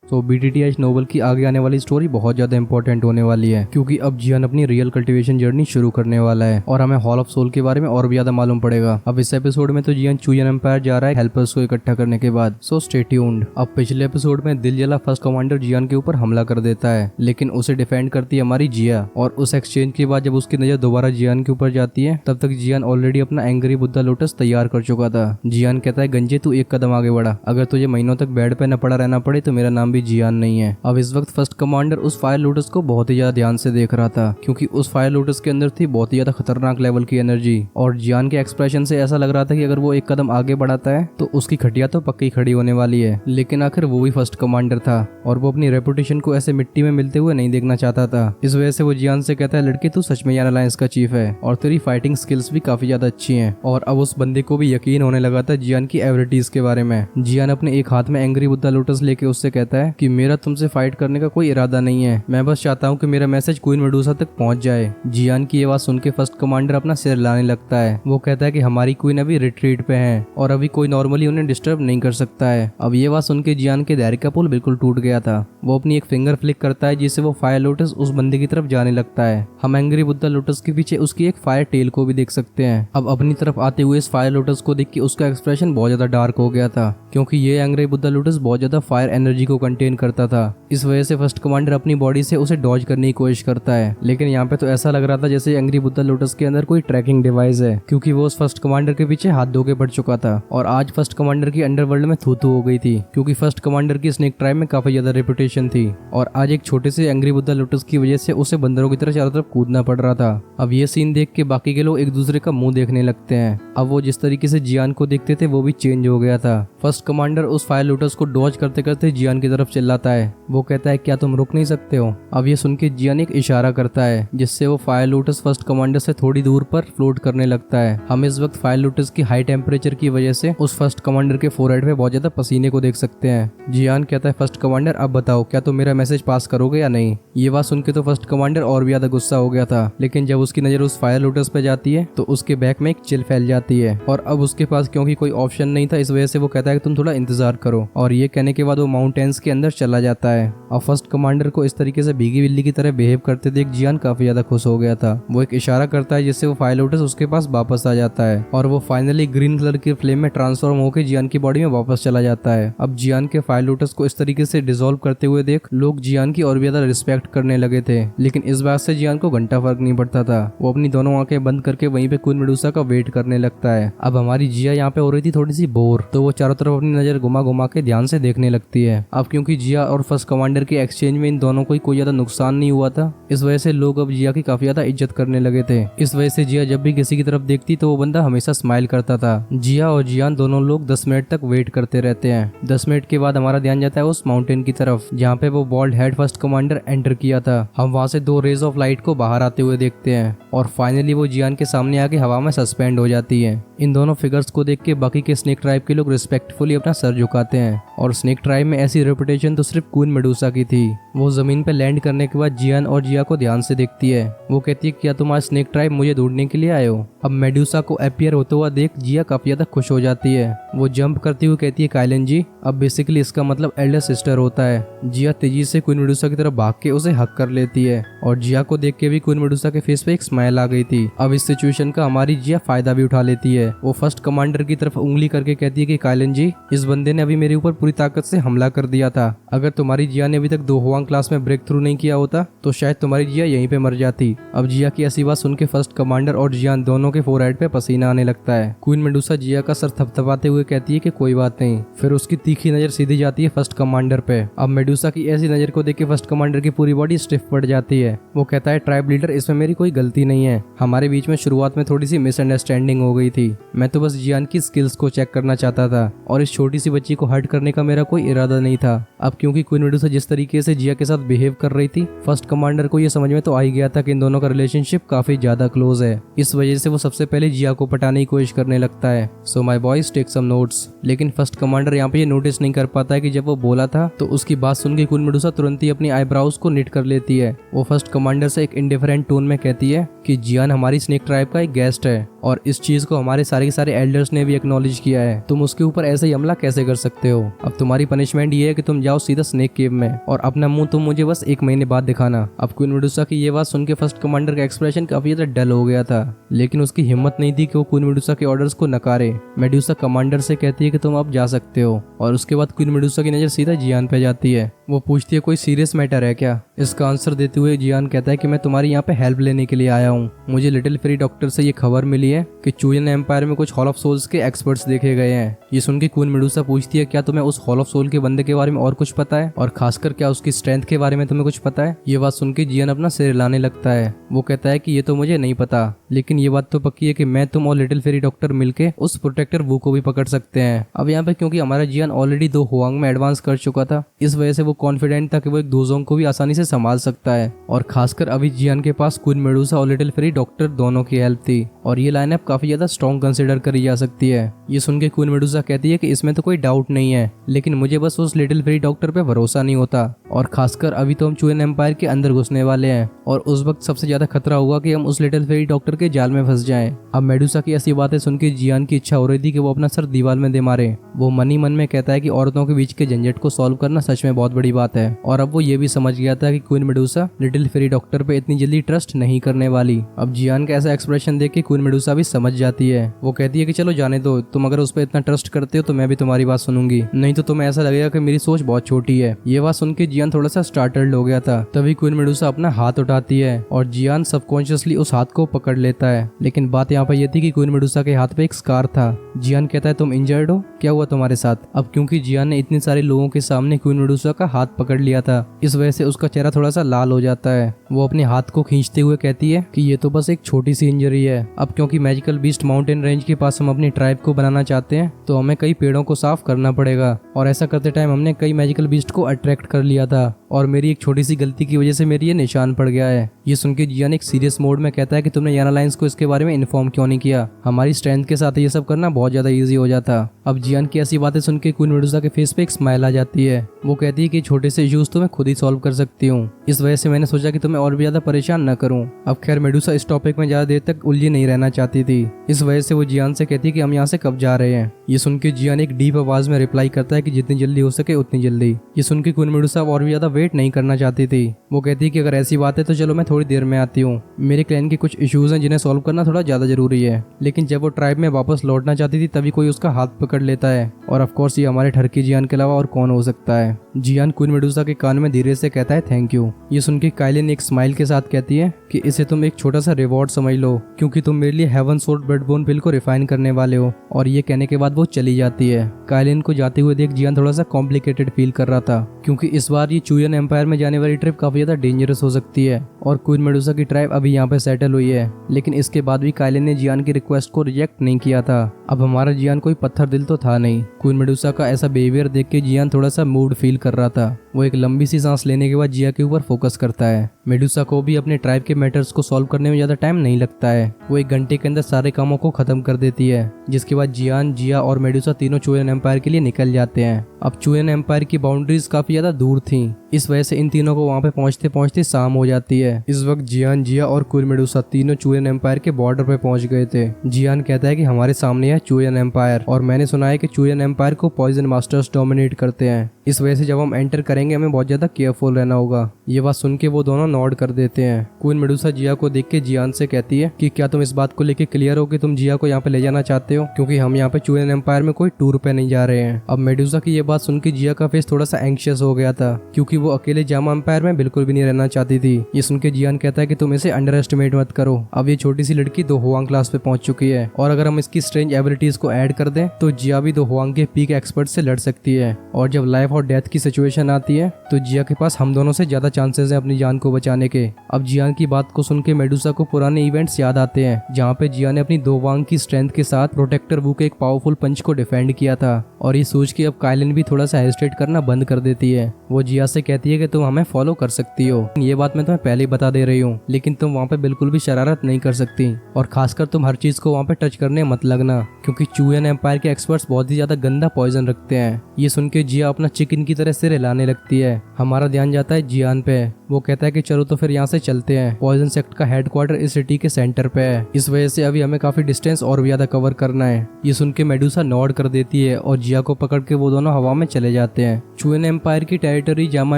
तो बीटीटीएच नोवेल की आगे आने वाली स्टोरी बहुत ज्यादा इंपॉर्टेंट होने वाली है, क्योंकि अब जियान अपनी रियल कल्टीवेशन जर्नी शुरू करने वाला है और हमें हॉल ऑफ सोल के बारे में और भी ज्यादा मालूम पड़ेगा। अब इस एपिसोड में तो जियान चुयन एम्पायर जा रहा है हेल्पर्स को इकट्ठा करने के बाद, सो स्टे ट्यून्ड। अब पिछले एपिसोड में दिल जला फर्स्ट कमांडर जियान के ऊपर हमला कर देता है, लेकिन उसे डिफेंड करती है हमारी जिया। और उस एक्सचेंज के बाद जब उसकी नजर दोबारा जियान के ऊपर जाती है, तब तक जियान ऑलरेडी अपना एंग्री बुद्धा लोटस तैयार कर चुका था। जियान कहता है, गंजे तू एक कदम आगे बढ़ा, अगर तुझे महीनों तक बेड पे न पड़ा रहना पड़े तो मेरा नाम भी जियान नहीं है। अब इस वक्त फर्स्ट कमांडर उस फायर लोटस को बहुत ही ज्यादा ध्यान से देख रहा था, क्योंकि उस फायर लोटस के अंदर थी बहुत ही ज्यादा खतरनाक लेवल की एनर्जी। और जियान के एक्सप्रेशन से ऐसा लग रहा था कि अगर वो एक कदम आगे बढ़ाता है तो उसकी खटिया तो पक्की खड़ी होने वाली है। लेकिन आखिर वो भी फर्स्ट कमांडर था और वो अपनी रेपुटेशन को ऐसे मिट्टी में मिलते हुए नहीं देखना चाहता था। इस वजह से वो जियान से कहता है, लड़के तू सच में यान अलायंस का चीफ है और तेरी फाइटिंग स्किल्स भी काफी ज्यादा अच्छी हैं। और अब उस बंदे को भी यकीन होने लगा था जियान की एबिलिटीज के बारे में। जियान अपने एक हाथ में एंग्री बुद्धा लोटस लेके उससे कहता है कि मेरा तुमसे फाइट करने का कोई इरादा नहीं है, मैं बस चाहता हूँ कि मेरा मैसेज क्वीन मेडुसा तक पहुंच जाए। जियान की ये बात सुन के फर्स्ट कमांडर अपना सिर लाने लगता है। वो कहता है कि हमारी क्वीन अभी रिट्रीट पे है और अभी कोई नॉर्मली उन्हें डिस्टर्ब नहीं कर सकता है। अब ये बात सुन के जियान के धैर्य का पुल बिल्कुल टूट गया था। वो अपनी एक फिंगर फ्लिक करता है जिससे वो फायर लोटस उस बंदे की तरफ जाने लगता है। हम एंग्री बुद्धा लोटस के पीछे उसकी एक फायर टेल को भी देख सकते हैं। अब अपनी तरफ आते हुए इस फायर लोटस को देख के उसका एक्सप्रेशन बहुत ज्यादा डार्क हो गया था, क्योंकि ये एंग्री बुद्धा लोटस बहुत ज्यादा फायर एनर्जी को कंटेन करता था। इस वजह से फर्स्ट कमांडर अपनी बॉडी से उसे डॉज करने की कोशिश करता है, लेकिन यहाँ पे तो ऐसा लग रहा था जैसे एंग्री बुद्धा लोटस के अंदर कोई ट्रैकिंग डिवाइस है, क्योंकि वो उस फर्स्ट कमांडर के पीछे हाथ धो के पड़ चुका था। और आज फर्स्ट कमांडर की अंडरवर्ल्ड में थू हो गई थी, क्योंकि फर्स्ट कमांडर की स्नेक ट्राइब में काफी ज्यादा रेपुटेशन थी और आज एक छोटे से एंग्री बुद्धा लोटस की वजह से उसे बंदरों की तरह चारों तरफ कूदना पड़ रहा था। अब ये सीन देख के बाकी के लोग एक दूसरे का मुंह देखने लगते हैं। अब वो जिस तरीके से जियान को देखते थे वो भी चेंज हो गया था। फर्स्ट कमांडर उस फायर लोटस को डॉज करते करते जियान की तरफ चिल्लाता है। वो कहता है, क्या तुम रुक नहीं सकते हो? अब ये सुन के जियान एक इशारा करता है, जिससे वो फायर लोटस फर्स्ट कमांडर से थोड़ी दूर पर फ्लोट करने लगता है। हम इस वक्त फायर लोटस की हाई टेम्परेचर की वजह से उस फर्स्ट कमांडर के फोरहेड पे बहुत ज्यादा पसीने को देख सकते हैं। जियान कहता है, फर्स्ट कमांडर अब बताओ, क्या तुम मेरा मैसेज पास करोगे या नहीं? ये बात सुन के तो फर्स्ट कमांडर और भी ज्यादा गुस्सा हो गया था, लेकिन जब उसकी नजर उस फायर लोटस पे जाती है तो उसके बैक में एक चिल फैल जाती है। और अब उसके पास क्योंकि कोई ऑप्शन नहीं था, इस वजह से वो कहता है कि तुम थोड़ा इंतजार करो। और ये कहने के बाद वो माउंटेन्स के अंदर चला जाता है। और फर्स्ट कमांडर को इस तरीके से भीगी बिल्ली की तरह बिहेव करते देख जियान काफी ज्यादा खुश हो गया था। वो एक इशारा करता है जिससे वो फायर लोटस उसके पास वापस आ जाता है और वो फाइनली ग्रीन कलर की फ्लेम में ट्रांसफॉर्म होकर जियान की बॉडी में वापस चला जाता है। अब जियान के फायर लोटस को इस तरीके से डिसॉल्व करते हुए देख लोग जियान की और भी ज्यादा रिस्पेक्ट करने लगे थे, लेकिन इस बात से जियान को घंटा फर्क नहीं पड़ता था। वो अपनी दोनों आंखें बंद करके वहीं पे क्वीन मेडुसा का वेट करने लगता है। अब हमारी जिया यहाँ पे हो रही थी थोड़ी सी बोर, तो वो चारों तरफ अपनी नजर घुमा घुमा के ध्यान से देखने लगती है। अब क्योंकि जिया और फर्स्ट कमांडर के एक्सचेंज में इन दोनों को कोई ज्यादा नुकसान नहीं हुआ था, इस वजह से लोग अब जिया की काफी ज्यादा इज्जत करने लगे थे। इस वजह से जिया जब भी किसी की तरफ देखती तो वो बंदा हमेशा स्माइल करता था। जिया और जियान दोनों लोग 10 मिनट तक वेट करते रहते हैं। 10 मिनट के बाद हमारा ध्यान जाता है उस माउंटेन की तरफ जहाँ पे वो bald head first commander enter किया था। हम वहाँ से 2 रेज ऑफ लाइट को बाहर आते हुए देखते हैं और फाइनली वो जियान के सामने आके हवा में सस्पेंड हो जाती है। इन दोनों फिगर्स को देख के बाकी के स्नेक ट्राइब के लोग रिस्पेक्टफुली अपना सर झुकाते हैं। और स्नेक ट्राइब में ऐसी रेपुटेशन तो सिर्फ क्वीन मेडुसा की थी। वो जमीन पे लैंड करने के बाद जियान और जिया को ध्यान से देखती है। वो कहती है, क्या तुम आज स्नेक ट्राइब मुझे ढूंढने के लिए आए हो? अब मेडुसा को अपीयर होता हुआ देख जिया काफी ज्यादा खुश हो जाती है। वो जंप करती हुई कहती है, काइलन जी। अब बेसिकली इसका मतलब एल्डर सिस्टर होता है। जिया तेजी से क्वीन मेडुसा की तरफ भाग के उसे हक कर लेती है और जिया को देख के भी क्वीन मेडुसा के फेस पे एक स्माइल आ गई थी। अब इस सिचुएशन का हमारी जिया फायदा भी उठा लेती है। वो फर्स्ट कमांडर की तरफ उंगली करके कहती है कि काइलन जी, इस बंदे ने अभी मेरे ऊपर पूरी ताकत से हमला कर दिया था। अगर तुम्हारी जिया ने अभी तक 2 हुआंग क्लास में ब्रेक थ्रू नहीं किया होता तो शायद तुम्हारी जिया यहीं पे मर जाती। अब जिया की ऐसी बात सुन के फर्स्ट कमांडर और जियान दोनों के फोरहेड पे पसीना आने लगता है। क्वीन मेडुसा जिया का सर थपथपाते हुए कहती है कि कोई बात नहीं। फिर उसकी तीखी नजर सीधी जाती है फर्स्ट कमांडर पे। अब मेडुसा की ऐसी नजर को देख के फर्स्ट कमांडर की पूरी बॉडी स्टिफ पड़ जाती है। वो कहता है, ट्राइब लीडर, इसमें मेरी कोई गलती नहीं है। हमारे बीच में शुरुआत में थोड़ी सी मिसअंडरस्टैंडिंग हो गई थी। मैं तो बस जियान की स्किल्स को चेक करना चाहता था और इस छोटी सी बच्ची को हर्ट करने का मेरा कोई इरादा नहीं था। अब क्योंकि क्वीन मेडुसा जिस तरीके से जिया के साथ बिहेव कर रही थी, फर्स्ट कमांडर को ये समझ में तो आ ही गया था कि इन दोनों का रिलेशनशिप काफी ज्यादा क्लोज है। इस वजह से वो सबसे पहले जिया को पटाने की कोशिश करने लगता है। So my boys take some notes. लेकिन फर्स्ट कमांडर यहाँ पे ये नोटिस नहीं कर पाता है कि जब वो बोला था तो उसकी बात सुन के क्वीन मेडुसा तुरंत ही अपनी आईब्राउज को निट कर लेती है। वो फर्स्ट फर्स्ट कमांडर से एक इंडिफरेंट टोन में कहती है कि जियान हमारी स्नेक ट्राइब का एक गेस्ट है और इस चीज को हमारे सारे एल्डर्स ने भी एक्नॉलेज किया है। तुम उसके ऊपर ऐसे ही हमला कैसे कर सकते हो? अब तुम्हारी पनिशमेंट ये है कि तुम जाओ सीधा स्नेक केव में और अपना मुंह तुम मुझे बस 1 महीने बाद दिखाना। अब क्वीन मेडुसा की ये बात सुन के फर्स्ट कमांडर का एक्सप्रेशन काफी ज्यादा डल हो गया था, लेकिन उसकी हिम्मत नहीं थी कि वो क्वीन मेडुसा के ऑर्डर्स को नकारे। मेडुसा कमांडर से कहती है कि तुम अब जा सकते हो और उसके बाद क्वीन मेडुसा की नजर सीधा जियान पे जाती है। वो पूछती है कोई सीरियस मैटर है क्या? इसका आंसर देते हुए जियान कहता है कि मैं तुम्हारी यहाँ पे हेल्प लेने के लिए आया हूँ। मुझे लिटिल फेरी डॉक्टर से ये खबर मिली है कि चूयन एम्पायर में कुछ हॉल ऑफ सोल्स के एक्सपर्ट्स देखे गए हैं। ये सुन के क्वीन मेडुसा पूछती है क्या तुम्हें उस हॉल ऑफ सोल के बंदे के बारे में और कुछ पता है, और खासकर क्या उसकी स्ट्रेंथ के बारे में तुम्हें कुछ पता है? ये बात सुन के जियान अपना सिर हिलाने लगता है। वो कहता है कि ये तो मुझे नहीं पता, लेकिन ये बात तो पक्की है कि मैं, तुम और लिटिल फेरी डॉक्टर मिलके उस प्रोटेक्टर वू को भी पकड़ सकते हैं। अब यहाँ पे क्योंकि हमारा जियान ऑलरेडी 2 हुआंग में एडवांस कर चुका था, इस वजह से वो कॉन्फिडेंट था कि वो एक दोजोंग को भी आसानी से संभाल सकता है। और खासकर अभी जियान के पास क्वीन मेडुसा और लिटिल फेरी डॉक्टर दोनों की हेल्प थी और ये लाइनअप काफी ज्यादा स्ट्रॉन्ग कंसिडर करी जा सकती है। ये सुन के क्वीन मेडुसा कहती है कि इसमें तो कोई डाउट नहीं है, लेकिन मुझे बस उस लिटिल फेरी डॉक्टर पे भरोसा नहीं होता। और खासकर अभी तो हम चूयन एम्पायर के अंदर घुसने वाले हैं और उस वक्त सबसे ज्यादा खतरा होगा कि हम उस लिटिल फेरी डॉक्टर के जाल में फंस जाएं। अब मेडुसा की ऐसी बातें सुन के जियान की इच्छा हो रही थी कि वो अपना सर दीवार में दे मारे। वो मन ही मन में कहता है कि औरतों के बीच के झंझट को सॉल्व करना सच में बहुत बड़ी बात है, और अब वो ये भी समझ गया था कि queen Medusa little fairy doctor पे इतनी जल्दी ट्रस्ट नहीं करने वाली। अब जियान का ऐसा एक्सप्रेशन देख के क्वीन मेडुसा भी समझ जाती है। वो कहती है कि चलो जाने दो, तुम अगर उस पर इतना ट्रस्ट करते हो तो मैं भी तुम्हारी बात सुनूंगी, नहीं तो तुम्हें ऐसा लगेगा कि मेरी सोच बहुत छोटी है। ये बात सुन के जियान थोड़ा सा स्टार्टल्ड हो गया था। तभी क्वीन मेडुसा अपना हाथ उठाती है और जियान सबकॉन्शियसली उस हाथ को पकड़ लेता है। लेकिन बात यहाँ पर यह थी कि क्वीन मेडुसा के हाथ पे एक स्कार था। जियान कहता है तुम इंजर्ड हो, क्या हुआ तुम्हारे साथ? अब क्योंकि जियान ने इतने सारे लोगों के सामने क्वीन मेडुसा का हाथ पकड़ लिया था, इस वजह से उसका चेहरा थोड़ा सा लाल हो जाता है। वो अपने हाथ को खींचते हुए कहती है कि ये तो बस एक छोटी सी इंजरी है। अब क्योंकि मैजिकल बीस्ट माउंटेन रेंज के पास हम अपनी ट्राइब को बनाना चाहते हैं तो हमें कई पेड़ों को साफ करना पड़ेगा, और ऐसा करते टाइम हमने कई मैजिकल बीस्ट को अट्रैक्ट कर लिया था और मेरी एक छोटी सी गलती की वजह से मेरी ये निशान पड़ गया है। ये सुन के जियान एक सीरियस मोड में कहता है कि तुमने याना लाइंस को इसके बारे में इन्फॉर्म क्यों नहीं किया? हमारी स्ट्रेंथ के साथ ये सब करना बहुत ज्यादा इजी हो जाता। अब जियान की ऐसी बातें सुन के क्वीन मेडुसा के फेस पे एक स्माइल आ जाती है। वो कहती है कि छोटे से इश्यूज तो मैं खुद ही सॉल्व कर सकती हूँ, इस वजह से मैंने सोचा कि तुम्हें और भी ज्यादा परेशान न करूँ। अब खैर मेडुसा इस टॉपिक में ज्यादा देर तक उलझी नहीं रहना चाहती थी, इस वजह से वो जियान से कहती है कि हम यहाँ से कब जा रहे हैं। ये सुन के जियान एक डीप आवाज में रिप्लाई करता है कि जितनी जल्दी हो सके उतनी जल्दी। ये सुन के क्वीन मेडुसा और भी ज्यादा वेट नहीं करना चाहती थी। वो कहती है कि अगर ऐसी बात है तो चलो मैं थोड़ी देर में आती हूँ, मेरे क्लैन के कुछ इश्यूज हैं जिन्हें सॉल्व करना थोड़ा ज्यादा जरूरी है। लेकिन जब वो ट्राइब में वापस लौटना चाहती थी तभी कोई उसका हाथ पकड़ लेता है, और ऑफ कोर्स ये हमारे ठरकी जियान के अलावा और कौन हो सकता है। जियान क्वीन मेडुसा के कान में धीरे से कहता है थैंक यू। ये सुन के काइलिन एक स्माइल के साथ कहती है कि इसे तुम एक छोटा सा रिवॉर्ड समझ लो, क्योंकि तुम मेरे लिए हेवन सोर्ड ब्लडबोन पिल को रिफाइन करने वाले हो। और ये कहने के बाद वो चली जाती है। काइलिन को जाते हुए देख जियान थोड़ा सा कॉम्प्लिकेटेड फील कर रहा था, क्योंकि इस बार ये चूयन एम्पायर में जाने वाली ट्रिप काफी ज्यादा डेंजरस हो सकती है और क्वीन मेडुसा की ट्राइब अभी यहाँ पे सेटल हुई है। लेकिन इसके बाद भी काइलिन ने जियान की रिक्वेस्ट को रिजेक्ट नहीं किया था। अब हमारा जियान कोई पत्थर दिल तो था नहीं। क्वीन मेडुसा का ऐसा बिहेवियर देख के जियान थोड़ा सा मूड फील कर रहा था। वो एक लंबी सी सांस लेने के बाद जिया के ऊपर फोकस करता है। मेडुसा को भी अपने ट्राइब के मैटर्स को सॉल्व करने में ज्यादा टाइम नहीं लगता है। वो 1 घंटे के अंदर सारे कामों को खत्म कर देती है, जिसके बाद जियान, जिया और मेडुसा तीनों चूयन एम्पायर के लिए निकल जाते हैं। अब चूयन एम्पायर की बाउंड्रीज काफी ज्यादा दूर थी, इस वजह से इन तीनों को वहाँ पे पहुँचते पहुँचते शाम हो जाती है। इस वक्त जियान, जिया और क्वीन मेडुसा तीनों चूयन एम्पायर के बॉर्डर पे पहुँच गए थे। जियान कहता है कि हमारे सामने है चूयन एम्पायर और मैंने सुना है कि चूयन एम्पायर को पॉइजन मास्टर्स डोमिनेट करते हैं, इस वजह से जब हम एंटर करेंगे हमें बहुत ज्यादा केयरफुल रहना होगा। ये बात सुन के वो दोनों नॉड कर देते हैं। क्वीन मेडुसा जिया को देख के जियान से कहती है कि क्या तुम इस बात को लेके क्लियर हो कि तुम जिया को यहाँ पे ले जाना चाहते हो, क्योंकि हम यहाँ पे चूयन एम्पायर में कोई टूर पे नहीं जा रहे हैं। अब मेडुसा की ये बात सुन के जिया का फेस थोड़ा सा एंग्शियस हो गया था, क्योंकि वो अकेले जामा एम्पायर में बिल्कुल भी नहीं रहना चाहती थी। ये सुन के जियान कहता है कि तुम इसे अंडर एस्टिमेट मत करो। अब ये छोटी सी लड़की 2 हुआंग क्लास पे पहुंच चुकी है, और अगर हम इसकी स्ट्रेंज एबिलिटीज को ऐड कर दें तो जिया भी 2 हुआंग के पीक एक्सपर्ट से लड़ सकती है। और जब लाइफ और डेथ की सिचुएशन आती है तो जिया के पास हम दोनों से ज्यादा चांसेस है अपनी जान को बचाने के। अब जियान की बात को सुन के मेडुसा को पुराने इवेंट्स याद आते हैं, जहाँ पे जिया ने अपनी 2 वांग की स्ट्रेंथ के साथ प्रोटेक्टर वू के एक पावरफुल पंच को डिफेंड किया था। और ये सोच के अब काइलिन भी थोड़ा सा हेजिटेट करना बंद कर देती है। वो जिया से कहती है कि तुम हमें फॉलो कर सकती हो, ये बात मैं तुम्हें पहले ही बता दे रही हूँ, लेकिन तुम वहाँ पे बिल्कुल भी शरारत नहीं कर सकती, और खासकर तुम हर चीज को वहाँ पे टच करने मत लगना, क्योंकि चूयन एम्पायर के एक्सपर्ट्स बहुत ही ज्यादा गंदा पॉइजन रखते हैं। ये सुन के जिया अपना चिकन की तरह सिर हिलाने लगती है। हमारा ध्यान जाता है जियान पे। वो कहता है कि चलो तो फिर यहाँ से चलते हैं, पॉइजन सेक्ट का हेडक्वार्टर इस सिटी के सेंटर पे है, इस वजह से अभी हमें काफी डिस्टेंस और भी ज्यादा कवर करना है। ये सुन के मेडुसा नॉड कर देती है और जिया को पकड़ के वो दोनों हवा में चले जाते हैं। चुएन एम्पायर की टेरिटरी जामा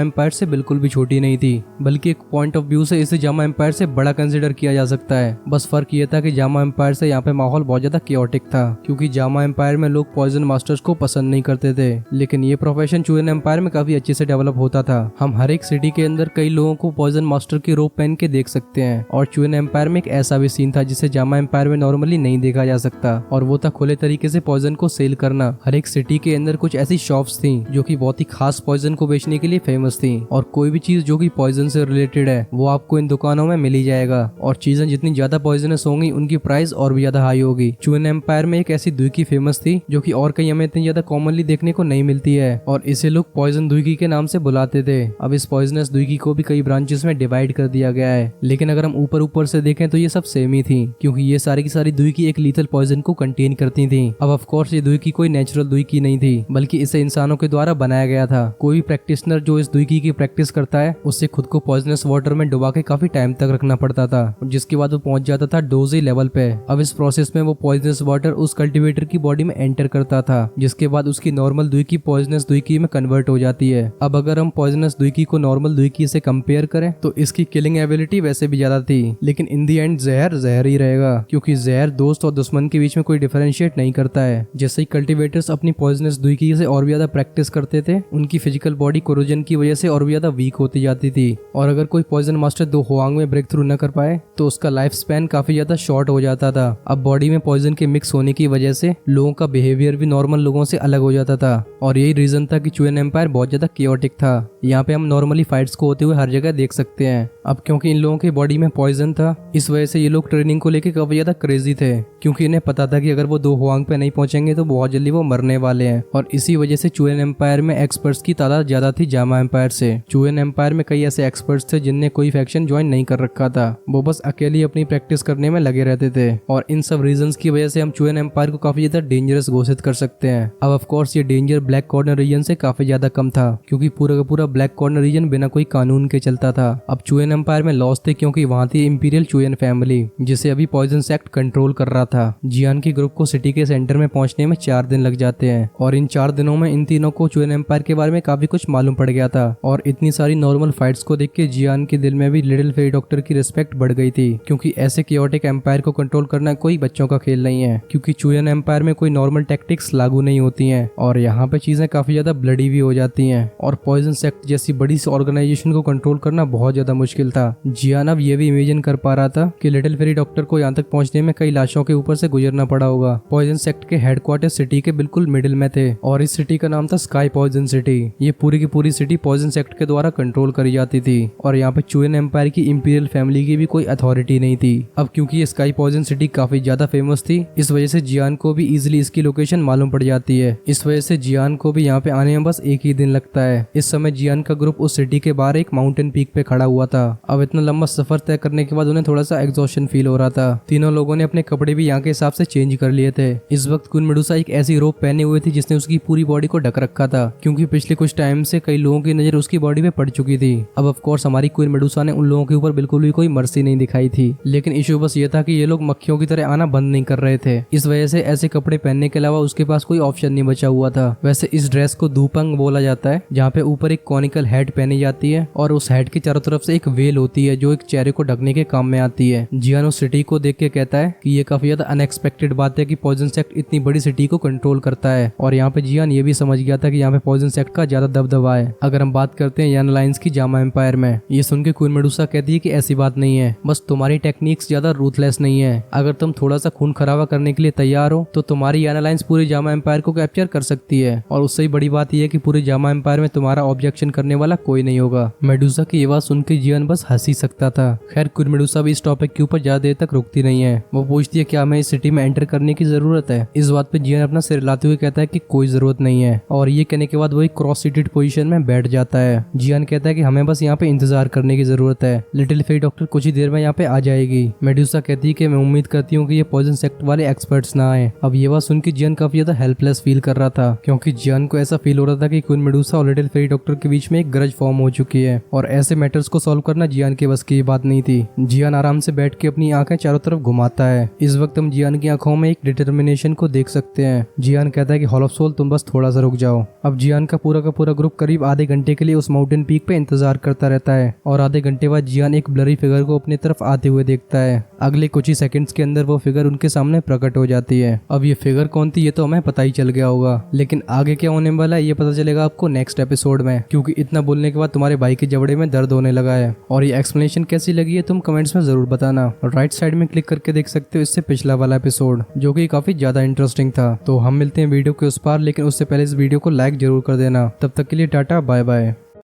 एम्पायर से बिल्कुल भी छोटी नहीं थी, बल्कि एक पॉइंट ऑफ व्यू से इसे जामा एम्पायर से बड़ा कंसिडर किया जा सकता है। बस फर्क ये था कि जामा एम्पायर से यहाँ पे माहौल बहुत ज्यादा केओटिक था, क्योंकि जामा एम्पायर में लोग पॉइजन मास्टर्स को पसंद नहीं करते थे, लेकिन ये प्रोफेशन चुएन एम्पायर में काफी अच्छे से डेवलप होता था। हम हर एक सिटी के अंदर कई लोगों को पॉइजन मास्टर की रोब पहन के देख सकते हैं, और चुएन एम्पायर में एक ऐसा भी सीन था जिसे जामा एम्पायर में नॉर्मली नहीं देखा जा सकता, और वो था खुले तरीके से पॉइजन को सेल करना। हर एक सिटी के अंदर कुछ ऐसी शॉप्स थी जो कि बहुत ही खास पॉइजन को बेचने के लिए फेमस थी, और कोई भी चीज जो कि पॉइजन से रिलेटेड है वो आपको इन दुकानों में मिल ही जाएगा, और चीजें जितनी ज्यादा पॉइजनस होंगी उनकी प्राइस और भी ज्यादा हाई होगी। चुएन एम्पायर में एक ऐसी दुई फेमस थी जो कि और कहीं हमें इतनी ज्यादा कॉमनली देखने को नहीं मिलती है, और इसे लोग पॉइजन दुई के नाम से बुलाते थे। अब इस पॉइजनस दुई को भी कई ब्रांचेस में डिवाइड कर दिया गया है, लेकिन अगर हम ऊपर से देखें तो ये सब सेम ही थी, क्योंकि ये सारी की सारी दुई एक लीथल पॉइजन को कंटेन करती थी। अब ऑफ कोर्स ये दुई कोई नेचुरल दुई नहीं थी, बल्कि इसे इंसानों के द्वारा बनाया गया था। कोई भी प्रैक्टिशनर जो इस दुई की प्रैक्टिस करता है उससे खुद को पॉइजनस वाटर में डुबा के काफी टाइम तक रखना पड़ता था, जिसके बाद वो पहुंच जाता था डोजी लेवल पे। अब इस प्रोसेस में वो पॉइजनस वाटर उस कल्टीवेटर की बॉडी में एंटर करता था, जिसके बाद उसकी नॉर्मल दुई की पॉइजनस दुई में कन्वर्ट हो जाती है। अब अगर हम पॉइजनस दुई को नॉर्मल दुई से कंपेयर करें तो इसकी किलिंग एबिलिटी वैसे भी ज्यादा थी, लेकिन इन दी एंड जहर ही रहेगा, क्योंकि जहर दोस्त और दुश्मन के बीच में कोई डिफरेंशिएट नहीं करता है। जैसे ही कल्टीवेटर्स अपनी पॉइजनस दुई से और भी ज्यादा प्रैक्टिस करते थे, उनकी फिजिकल बॉडी कोरोजन की वजह से और भी ज्यादा वीक होती जाती थी, और अगर कोई पॉइजन मास्टर दो हुआंग में ब्रेक थ्रू न कर पाए तो उसका लाइफ स्पैन काफी ज्यादा शॉर्ट हो जाता था। अब बॉडी में पॉइजन के मिक्स होने की वजह से लोगों का बिहेवियर भी नॉर्मल लोगों से अलग हो जाता था, और यही रीजन था कि चुएन एम्पायर बहुत ज्यादा केओटिक था। यहाँ पे हम नॉर्मली फाइट्स को होते हुए हर जगह देख सकते हैं। अब क्योंकि इन लोगों की बॉडी में पॉइजन था, इस वजह से ये लोग ट्रेनिंग को लेके काफी ज्यादा क्रेजी थे, क्योंकि इन्हें पता था कि अगर वो दो हुआंग पे नहीं पहुंचेंगे तो बहुत जल्दी वो मरने वाले हैं, और इसी वजह से चुएन एम्पायर में एक्सपर्ट्स की तादाद ज्यादा थी जामा एम्पायर से। चुएन एम्पायर में कई ऐसे एक्सपर्ट्स थे जिनने कोई फैक्शन ज्वाइन नहीं कर रखा था, वो बस अकेले अपनी प्रैक्टिस करने में लगे रहते थे, और इन सब रीजंस की वजह से हम चुएन एम्पायर को काफी ज्यादा डेंजरस घोषित कर सकते हैं। अब ऑफ कोर्स ये डेंजर ब्लैक कॉर्नर रीजन से काफी ज्यादा कम था, क्योंकि पूरा का पूरा ब्लैक कॉर्नर रीजन बिना कोई कानून के चलता था। अब चुएन एम्पायर में लॉस थे, क्योंकि वहां थी इंपीरियल चुएन फैमिली, जिसे अभी पॉइजन सेक्ट कंट्रोल कर रहा था। जियान की ग्रुप को सिटी के सेंटर में पहुंचने में 4 दिन लग जाते हैं, और इन 4 दिनों में इन तीनों को चुएन एम्पायर के बारे में काफी कुछ मालूम पड़ गया था, और इतनी सारी नॉर्मल फाइट्स को देख के जियान के दिल में भी लिटिल फेरी डॉक्टर की रिस्पेक्ट बढ़ गई थी, क्योंकि ऐसे केओटिक एम्पायर को कंट्रोल करना कोई बच्चों का खेल नहीं है, क्योंकि चुएन एम्पायर में कोई नॉर्मल टैक्टिक्स लागू नहीं होती हैं, और यहाँ पे चीजें काफी ज्यादा ब्लडी भी हो जाती हैं, और पॉइजन सेक्ट जैसी बड़ी ऑर्गेनाइजेशन को कंट्रोल करना बहुत ज्यादा मुश्किल था। जियान अब ये भी इमेजिन कर पा रहा था कि लिटिल फेरी डॉक्टर को यहाँ तक पहुंचने में कई लाशों के ऊपर से गुजरना पड़ा होगा। पॉइजन सेक्ट के हेडक्वार्टर सिटी के बिल्कुल मिडिल में थे, और इस सिटी का नाम था स्काई पॉइजन सिटी। ये पूरी की पूरी सिटी पॉइजन सेक्ट के द्वारा कंट्रोल करी जाती थी, और यहाँ पे चुएन एम्पायर की इंपीरियल फैमिली की भी कोई अथॉरिटी नहीं थी। अब क्योंकि ये स्काई पॉइजन सिटी काफी ज्यादा फेमस थी, इस वजह से जियान को भी इजिली इसकी लोकेशन मालूम पड़ जाती है। इस वजह से जियान को भी यहाँ पे आने में बस एक ही दिन लगता है। इस समय जियान का ग्रुप उस सिटी के बाहर एक माउंटेन पीक पे खड़ा हुआ था। अब इतना लंबा सफर तय करने के बाद उन्हें थोड़ा सा एग्जॉशन फील हो रहा था। तीनों लोगों ने अपने कपड़े भी यहाँ के हिसाब से चेंज कर लिए थे। इस वक्त क्वीन मेडुसा एक ऐसी रोप पहने हुए थी जिसने उसकी पूरी बॉडी को ढक रखा था, क्योंकि पिछले कुछ टाइम से कई लोगों की नजर उसकी बॉडी पे पड़ चुकी थी। अब ऑफ कोर्स हमारी क्वीन मेडुसा ने उन लोगों के ऊपर बिल्कुल भी कोई मर्सी नहीं दिखाई थी, लेकिन इशू बस ये था कि ये लोग मक्खियों की तरह आना बंद नहीं कर रहे थे। इस वजह से ऐसे कपड़े पहनने के अलावा उसके पास कोई ऑप्शन नहीं बचा हुआ था। वैसे इस ड्रेस को दूपंग बोला जाता है, जहाँ पे ऊपर एक कॉनिकल हेड पहनी जाती है, और उस हेड की चारों तरफ से एक वेल होती है जो एक चेहरे को ढकने के काम में आती है। जियान उस सिटी को देख के कहता है कि ये काफी ज्यादा अनएक्सपेक्टेड बात है कि पॉइजन सेक्ट इतनी बड़ी सिटी को कंट्रोल करता है, और यहाँ पे जियान ये भी समझ गया था कि यहाँ पे पॉइजन सेक्ट का ज्यादा दबदबा है। अगर हम बात करते हैं यान लाइंस की जामा एम्पायर में, ये सुन के क्वीन मेडुसा कहती है कि ऐसी बात नहीं है, बस तुम्हारी टेक्निक्स ज्यादा रूथलेस नहीं है। अगर तुम थोड़ा सा खून खराबा करने के लिए तैयार हो तो तुम्हारी यान लाइंस पूरी जामा एम्पायर को कैप्चर कर सकती है, और उससे ही बड़ी बात यह है कि पूरे जामा एम्पायर में तुम्हारा ऑब्जेक्शन करने वाला कोई नहीं होगा। मेडुसा की ये बात सुन के जियान बस हंस ही सकता था। खैर क्वीन मेडुसा भी इस टॉपिक के ऊपर ज्यादा देर तक रुकती नहीं है। वो पूछती है क्या हमें इस सिटी में एंटर करने की जरूरत है। इस बात पे जियान अपना सिर हिलाते हुए कहता है कि कोई जरूरत नहीं है, और ये कहने के बाद वो एक क्रॉस सीटेड पोजीशन में बैठ जाता है। जियान कहता है कि हमें बस यहाँ पे इंतजार करने की जरूरत है, लिटिल फेरी डॉक्टर कुछ ही देर में यहाँ पे आ जाएगी। मेडुसा कहती है कि मैं उम्मीद करती हूँ कि ये पॉइजन सेक्ट वाले एक्सपर्ट्स ना आए। अब ये बात सुन के जियान काफी ज्यादा हेल्पलेस फील कर रहा था, क्योंकि जियान को ऐसा फील हो रहा था कि क्वीन मेडुसा और लिटिल फेरी डॉक्टर के बीच में एक ग्रज फॉर्म हो चुकी है, और और ऐसे मैटर्स को सॉल्व करना जियान के बस की बात नहीं थी। जियान आराम से बैठ के अपनी आंखें चारों तरफ घुमाता है। इस वक्त हम जियान की आंखों में एक डिटर्मिनेशन को देख सकते हैं। जियान कहता है कि हॉल ऑफ सोल तुम बस थोड़ा सा रुक जाओ। अब जियान का पूरा ग्रुप करीब आधे घंटे के लिए उस माउंटेन पीक पे इंतजार करता रहता है और आधे घंटे बाद जियान एक ब्लरी फिगर को अपनी तरफ आते हुए देखता है। अगले कुछ ही सेकंड्स के अंदर वो फिगर उनके सामने प्रकट हो जाती है। अब ये फिगर कौन थी ये तो हमें पता ही चल गया होगा, लेकिन आगे क्या होने वाला है ये पता चलेगा आपको नेक्स्ट एपिसोड में, क्योंकि इतना बोलने के बाद तुम्हारे भाई के जबड़े में दर्द होने लगा है। और ये एक्सप्लेनेशन कैसी लगी है तुम कमेंट्स में जरूर बताना। और राइट साइड में क्लिक करके देख सकते हो इससे पिछला वाला एपिसोड जो कि काफी ज्यादा इंटरेस्टिंग था। तो हम मिलते हैं वीडियो के उस पार, लेकिन उससे पहले इस वीडियो को लाइक जरूर कर देना। तब तक के लिए टाटा बाय बाय।